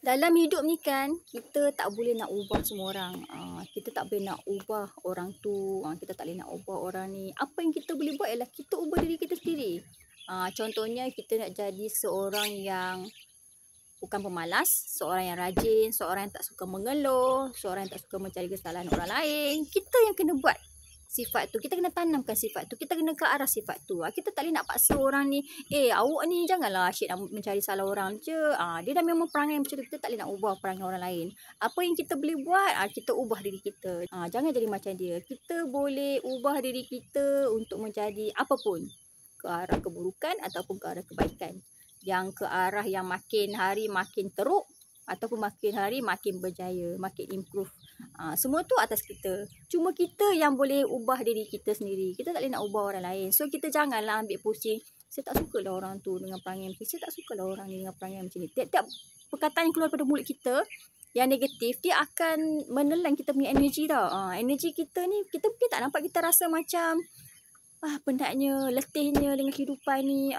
Dalam hidup ni kan, kita tak boleh nak ubah semua orang. Kita tak boleh nak ubah orang tu, kita tak boleh nak ubah orang ni. Apa yang kita boleh buat ialah kita ubah diri kita sendiri. Contohnya kita nak jadi seorang yang bukan pemalas, seorang yang rajin, seorang yang tak suka mengeluh, seorang yang tak suka mencari kesalahan orang lain. Kita yang kena buat sifat tu, kita kena tanamkan sifat tu, kita kena ke arah sifat tu. Kita tak boleh nak paksa orang ni, awak ni janganlah asyik nak mencari salah orang je. Dia dah memang perangai macam tu, kita tak boleh nak ubah perangai orang lain. Apa yang kita boleh buat, kita ubah diri kita. Jangan jadi macam dia. Kita boleh ubah diri kita untuk menjadi apapun, ke arah keburukan ataupun ke arah kebaikan. Yang ke arah yang makin hari makin teruk ataupun makin hari makin berjaya, makin improve. Semua tu atas kita. Cuma kita yang boleh ubah diri kita sendiri. Kita tak boleh nak ubah orang lain. So kita janganlah ambil pusing. Saya tak suka lah orang tu dengan perangai macam ni. Saya tak suka lah orang ni dengan perangai macam ni. Tiap-tiap perkataan yang keluar pada mulut kita yang negatif, dia akan menelan kita punya energi tau. Energi kita ni, kita mungkin tak nampak, kita rasa macam penatnya, letihnya dengan kehidupan ni,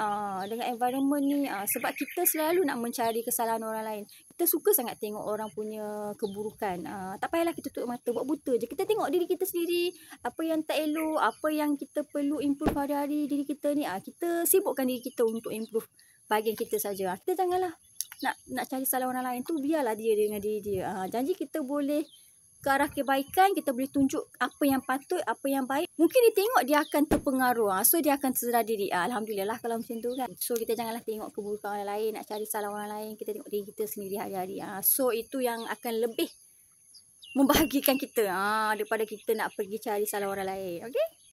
dengan environment ni, sebab kita selalu nak mencari kesalahan orang lain. Kita suka sangat tengok orang punya keburukan. Tak payahlah kita tutup mata, buat buta je. Kita tengok diri kita sendiri, apa yang tak elok, apa yang kita perlu improve hari-hari diri kita ni. Kita sibukkan diri kita untuk improve bahagian kita saja. Kita janganlah nak cari salah orang lain tu, biarlah dia dengan diri dia. Janji kita boleh ke arah kebaikan, kita boleh tunjuk apa yang patut, apa yang baik. Mungkin dia tengok, dia akan terpengaruh. So dia akan tersedar diri. Alhamdulillah kalau macam tu kan. So kita janganlah tengok keburukan orang lain, nak cari salah orang lain. Kita tengok diri kita sendiri hari-hari. So itu yang akan lebih membahagikan kita daripada kita nak pergi cari salah orang lain. Okay?